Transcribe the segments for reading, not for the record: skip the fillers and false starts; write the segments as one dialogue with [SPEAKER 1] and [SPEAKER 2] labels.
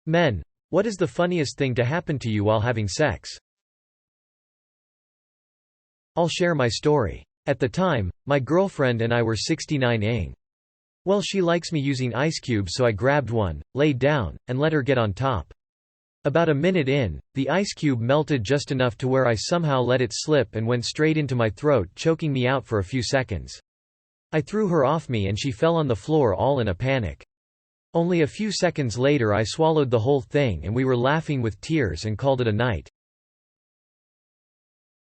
[SPEAKER 1] Men. What is the funniest thing to happen to you while having sex? I'll share my story. At the time, my girlfriend and I were 69ing. Well, she likes me using ice cubes, so I grabbed one, laid down, and let her get on top. About a minute in, the ice cube melted just enough to where I somehow let it slip and went straight into my throat, choking me out for a few seconds. I threw her off me and she fell on the floor all in a panic. Only a few seconds later I swallowed the whole thing and we were laughing with tears and called it a night.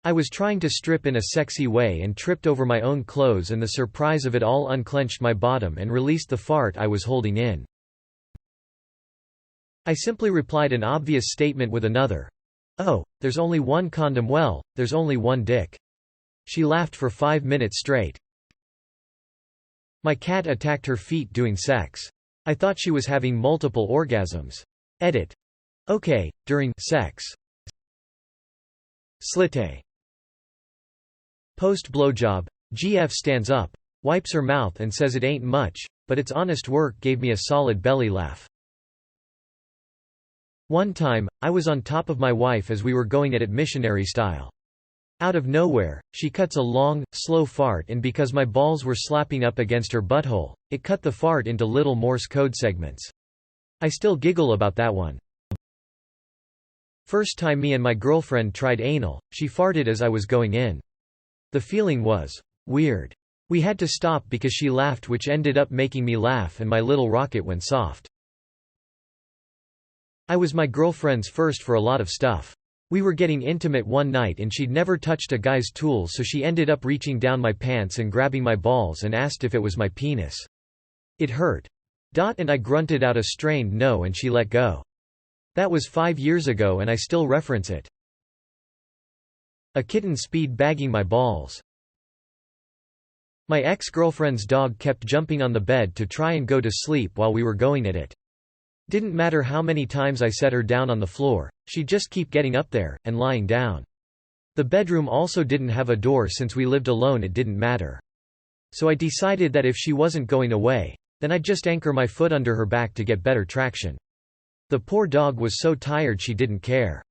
[SPEAKER 1] I was trying to strip in a sexy way and tripped over my own clothes, and the surprise of it all unclenched my bottom and released the fart I was holding in. I simply replied an obvious statement with another. "Oh, there's only one condom. Well, there's only one dick." She laughed for 5 minutes straight. My cat attacked her feet doing sex. I thought she was having multiple orgasms. Edit. Okay, during sex. Slitte. Post blowjob, GF stands up, wipes her mouth and says it ain't much, but its honest work gave me a solid belly laugh. One time, I was on top of my wife as we were going at it missionary style. Out of nowhere, she cuts a long, slow fart, and because my balls were slapping up against her butthole, it cut the fart into little Morse code segments. I still giggle about that one. First time me and my girlfriend tried anal, she farted as I was going in. The feeling was weird. We had to stop because she laughed, which ended up making me laugh, and my little rocket went soft. I was my girlfriend's first for a lot of stuff. We were getting intimate one night and she'd never touched a guy's tool, so she ended up reaching down my pants and grabbing my balls and asked if it was my penis. It hurt. And I grunted out a strained no and she let go. That was 5 years ago and I still reference it. A kitten speed bagging my balls. My ex-girlfriend's dog kept jumping on the bed to try and go to sleep while we were going at it. Didn't matter how many times I set her down on the floor, she'd just keep getting up there, and lying down. The bedroom also didn't have a door. Since we lived alone it didn't matter. So I decided that if she wasn't going away, then I'd just anchor my foot under her back to get better traction. The poor dog was so tired she didn't care.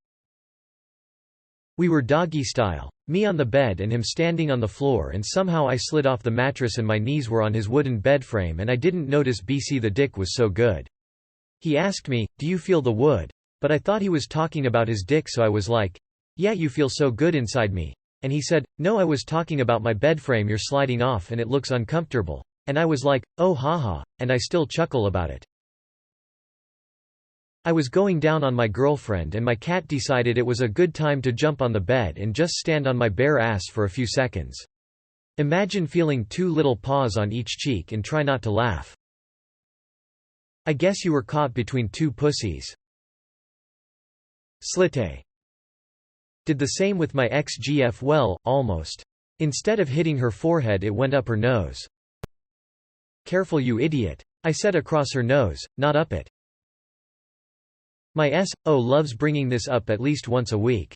[SPEAKER 1] We were doggy style, me on the bed and him standing on the floor, and somehow I slid off the mattress and my knees were on his wooden bed frame and I didn't notice BC the dick was so good. He asked me, "Do you feel the wood?" But I thought he was talking about his dick, so I was like, "Yeah, you feel so good inside me." And he said, "No, I was talking about my bed frame, you're sliding off and it looks uncomfortable." And I was like, "Oh haha," and I still chuckle about it. I was going down on my girlfriend and my cat decided it was a good time to jump on the bed and just stand on my bare ass for a few seconds. Imagine feeling 2 little paws on each cheek and try not to laugh. I guess you were caught between 2 pussies. Slitte. Did the same with my ex-GF. Well, almost. Instead of hitting her forehead it went up her nose. Careful you idiot. I said across her nose, not up it. My S.O. loves bringing this up at least once a week.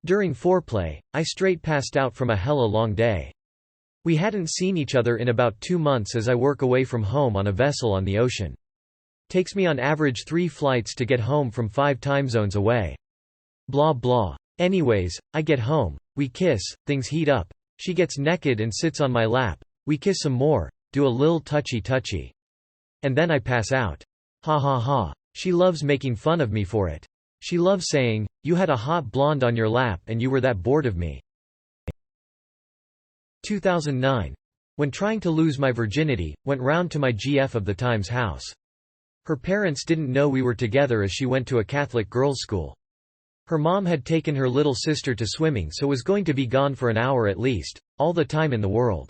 [SPEAKER 1] During foreplay, I straight passed out from a hella long day. We hadn't seen each other in about 2 months as I work away from home on a vessel on the ocean. Takes me on average 3 flights to get home from 5 time zones away. Blah blah. Anyways, I get home, we kiss, things heat up, she gets naked and sits on my lap, we kiss some more, do a lil touchy. And then I pass out. Ha ha ha. She loves making fun of me for it. She loves saying, "You had a hot blonde on your lap and you were that bored of me." 2009. When trying to lose my virginity, went round to my GF of the time's house. Her parents didn't know we were together as she went to a Catholic girls' school. Her mom had taken her little sister to swimming, so was going to be gone for an hour at least, all the time in the world.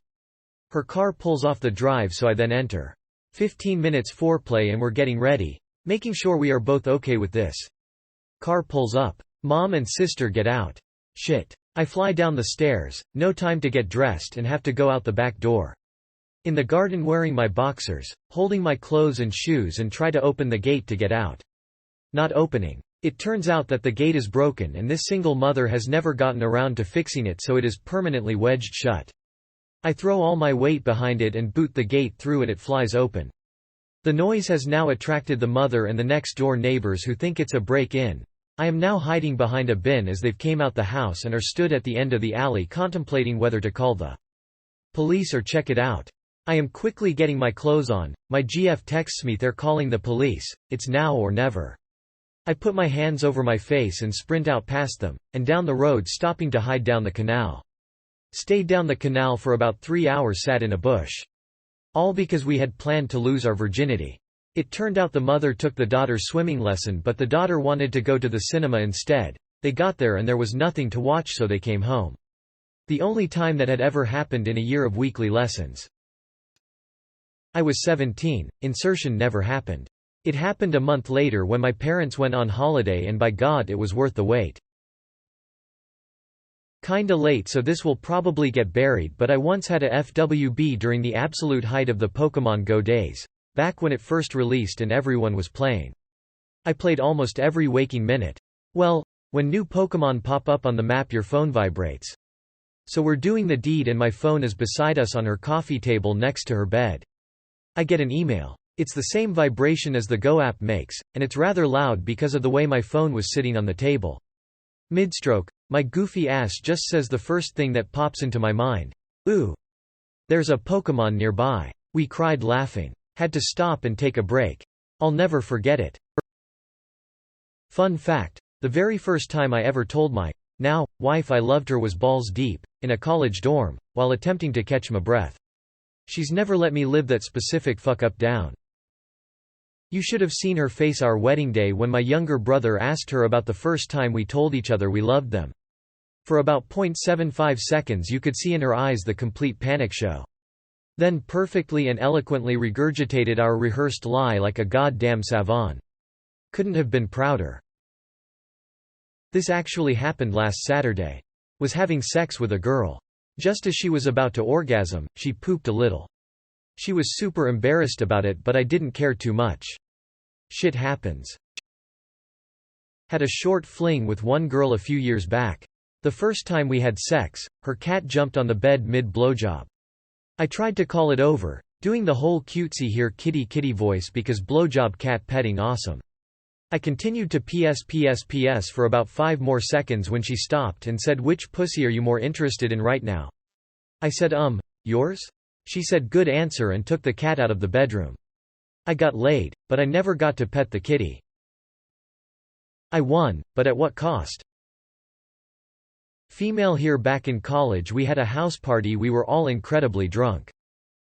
[SPEAKER 1] Her car pulls off the drive, so I then enter. 15 minutes foreplay and we're getting ready, making sure we are both okay with this. Car pulls up. Mom and sister get out. Shit. I fly down the stairs, no time to get dressed and have to go out the back door. In the garden wearing my boxers, holding my clothes and shoes, and try to open the gate to get out. Not opening. It turns out that the gate is broken and this single mother has never gotten around to fixing it, so it is permanently wedged shut. I throw all my weight behind it and boot the gate through and it flies open. The noise has now attracted the mother and the next-door neighbors who think it's a break-in. I am now hiding behind a bin as they've came out the house and are stood at the end of the alley contemplating whether to call the police or check it out. I am quickly getting my clothes on, my GF texts me they're calling the police, it's now or never. I put my hands over my face and sprint out past them, and down the road stopping to hide down the canal. Stayed down the canal for about 3 hours, sat in a bush. All because we had planned to lose our virginity. It turned out the mother took the daughter's swimming lesson but the daughter wanted to go to the cinema instead. They got there and there was nothing to watch so they came home. The only time that had ever happened in a year of weekly lessons. I was 17, insertion never happened. It happened a month later when my parents went on holiday and by God it was worth the wait. Kinda late so this will probably get buried but I once had a FWB during the absolute height of the Pokémon Go days. Back when it first released and everyone was playing. I played almost every waking minute. Well, when new Pokémon pop up on the map your phone vibrates. So we're doing the deed and my phone is beside us on her coffee table next to her bed. I get an email. It's the same vibration as the Go app makes, and it's rather loud because of the way my phone was sitting on the table. Midstroke, my goofy ass just says the first thing that pops into my mind. Ooh. There's a Pokémon nearby. We cried laughing. Had to stop and take a break. I'll never forget it. Fun fact, the very first time I ever told my now wife I loved her was balls deep, in a college dorm, while attempting to catch my breath. She's never let me live that specific fuck up down. You should have seen her face our wedding day when my younger brother asked her about the first time we told each other we loved them. For about 0.75 seconds you could see in her eyes the complete panic show. Then perfectly and eloquently regurgitated our rehearsed lie like a goddamn savant. Couldn't have been prouder. This actually happened last Saturday. Was having sex with a girl. Just as she was about to orgasm, she pooped a little. She was super embarrassed about it but I didn't care too much. Shit happens. Had a short fling with one girl a few years back. The first time we had sex, her cat jumped on the bed mid-blowjob. I tried to call it over, doing the whole cutesy here kitty kitty voice because blowjob cat petting awesome. I continued to PS for about 5 more seconds when she stopped and said, "Which pussy are you more interested in right now?" I said, yours? She said good answer and took the cat out of the bedroom. I got laid, but I never got to pet the kitty. I won, but at what cost? Female here. Back in college we had a house party, we were all incredibly drunk.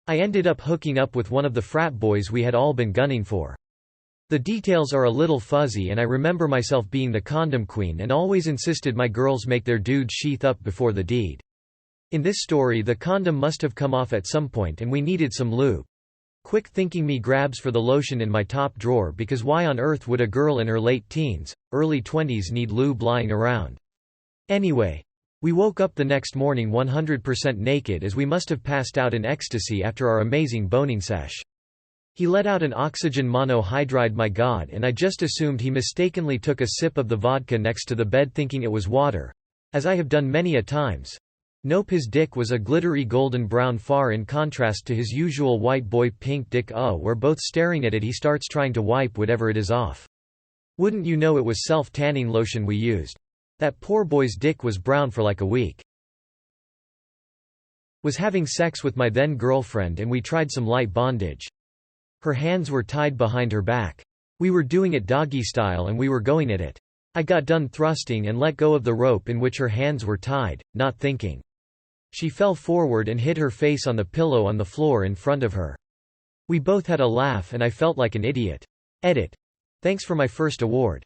[SPEAKER 1] I ended up hooking up with one of the frat boys we had all been gunning for. The details are a little fuzzy and I remember myself being the condom queen and always insisted my girls make their dudes sheath up before the deed. In this story the condom must have come off at some point and we needed some lube. Quick thinking me grabs for the lotion in my top drawer because why on earth would a girl in her late teens, early 20s need lube lying around? Anyway, we woke up the next morning 100% naked as we must have passed out in ecstasy after our amazing boning sesh. He let out an oxygen monohydride, my god, and I just assumed he mistakenly took a sip of the vodka next to the bed thinking it was water. As I have done many a times. Nope, his dick was a glittery golden brown, far in contrast to his usual white boy pink dick. We're both staring at it. He starts trying to wipe whatever it is off. Wouldn't you know it was self-tanning lotion we used. That poor boy's dick was brown for like a week. Was having sex with my then girlfriend and we tried some light bondage. Her hands were tied behind her back. We were doing it doggy style and we were going at it. I got done thrusting and let go of the rope in which her hands were tied, not thinking. She fell forward and hit her face on the pillow on the floor in front of her. We both had a laugh and I felt like an idiot. Edit. Thanks for my first award.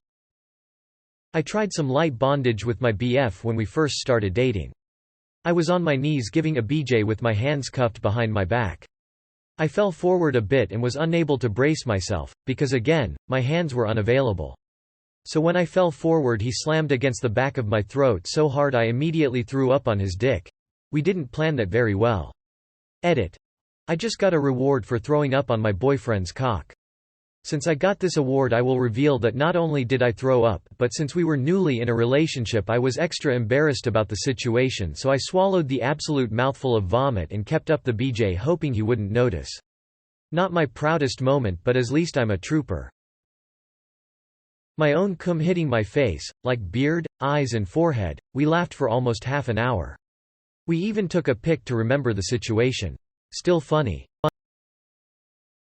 [SPEAKER 1] I tried some light bondage with my BF when we first started dating. I was on my knees giving a BJ with my hands cuffed behind my back. I fell forward a bit and was unable to brace myself, because again, my hands were unavailable. So when I fell forward he slammed against the back of my throat so hard I immediately threw up on his dick. We didn't plan that very well. Edit. I just got a reward for throwing up on my boyfriend's cock. Since I got this award I will reveal that not only did I throw up, but since we were newly in a relationship I was extra embarrassed about the situation, so I swallowed the absolute mouthful of vomit and kept up the BJ hoping he wouldn't notice. Not my proudest moment, but at least I'm a trooper. My own cum hitting my face, like beard, eyes and forehead. We laughed for almost half an hour. We even took a pic to remember the situation. Still funny.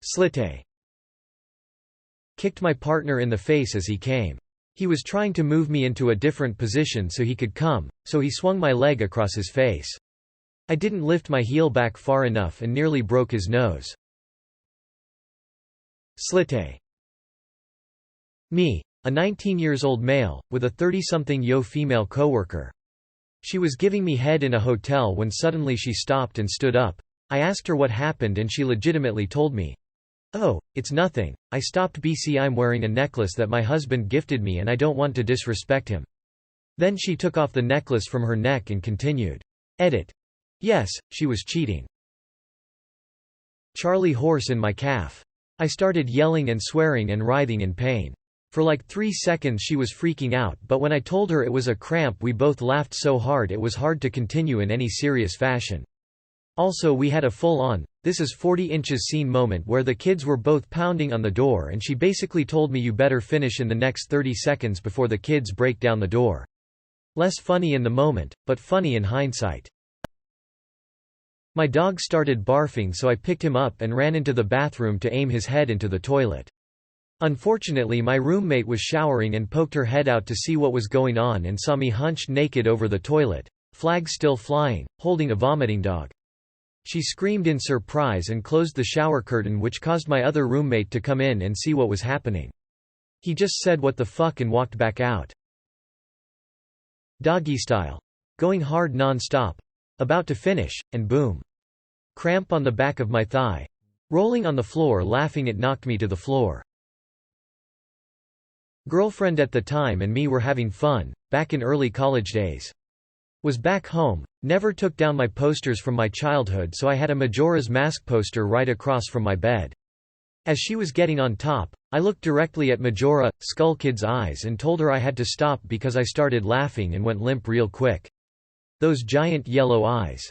[SPEAKER 1] Slite. Kicked my partner in the face as he came. He was trying to move me into a different position so he could come, so he swung my leg across his face. I didn't lift my heel back far enough and nearly broke his nose. Slite. Me, a 19-years-old male, with a 30-something yo female coworker. She was giving me head in a hotel when suddenly she stopped and stood up. I asked her what happened and she legitimately told me, "Oh, it's nothing, I stopped BC, I'm wearing a necklace that my husband gifted me and I don't want to disrespect him." Then she took off the necklace from her neck and continued. Edit. Yes, she was cheating. Charlie horse in my calf. I started yelling and swearing and writhing in pain. For like 3 seconds she was freaking out, but when I told her it was a cramp we both laughed so hard it was hard to continue in any serious fashion. Also we had a full-on, this is 40 inches scene moment where the kids were both pounding on the door and she basically told me you better finish in the next 30 seconds before the kids break down the door. Less funny in the moment, but funny in hindsight. My dog started barfing so I picked him up and ran into the bathroom to aim his head into the toilet. Unfortunately my roommate was showering and poked her head out to see what was going on and saw me hunched naked over the toilet, flag still flying, holding a vomiting dog. She screamed in surprise and closed the shower curtain, which caused my other roommate to come in and see what was happening. He just said what the fuck and walked back out. Doggy style. Going hard non-stop. About to finish, and boom. Cramp on the back of my thigh. Rolling on the floor laughing, it knocked me to the floor. Girlfriend at the time and me were having fun, back in early college days. Was back home, never took down my posters from my childhood, so I had a Majora's Mask poster right across from my bed. As she was getting on top, I looked directly at Majora, Skull Kid's eyes and told her I had to stop because I started laughing and went limp real quick. Those giant yellow eyes.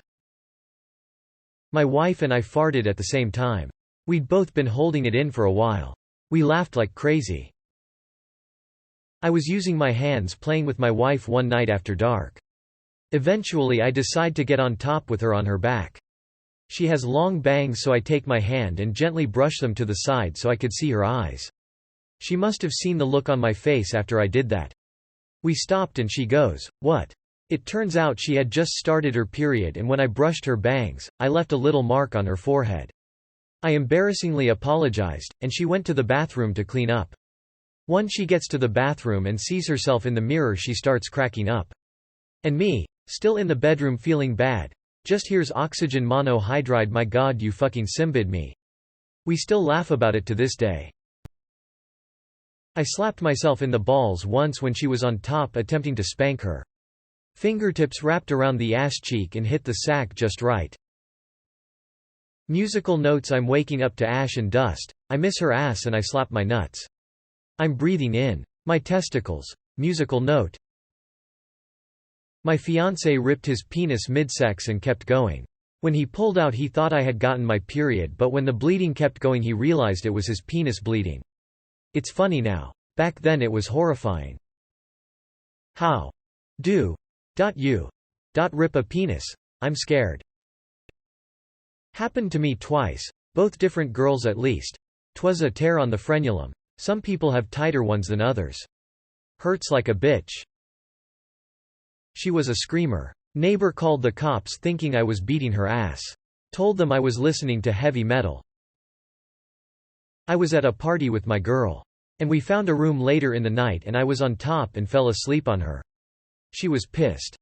[SPEAKER 1] My wife and I farted at the same time. We'd both been holding it in for a while. We laughed like crazy. I was using my hands playing with my wife one night after dark. Eventually I decide to get on top with her on her back. She has long bangs, so I take my hand and gently brush them to the side so I could see her eyes. She must have seen the look on my face after I did that. We stopped and she goes, "What?" It turns out she had just started her period, and when I brushed her bangs, I left a little mark on her forehead. I embarrassingly apologized, and she went to the bathroom to clean up. Once she gets to the bathroom and sees herself in the mirror, she starts cracking up. And me, still in the bedroom feeling bad, just hears oxygen monohydride, "My God, you fucking simbid me." We still laugh about it to this day. I slapped myself in the balls once when she was on top attempting to spank her. Fingertips wrapped around the ass cheek and hit the sack just right. Musical notes. I'm waking up to ash and dust. I miss her ass and I slap my nuts. I'm breathing in my testicles. Musical note. My fiancé ripped his penis mid-sex and kept going. When he pulled out he thought I had gotten my period, but when the bleeding kept going he realized it was his penis bleeding. It's funny now. Back then it was horrifying. How do you rip a penis? I'm scared. Happened to me twice. Both different girls at least. 'Twas a tear on the frenulum. Some people have tighter ones than others. Hurts like a bitch. She was a screamer. Neighbor called the cops thinking I was beating her ass. Told them I was listening to heavy metal. I was at a party with my girl. And we found a room later in the night and I was on top and fell asleep on her. She was pissed.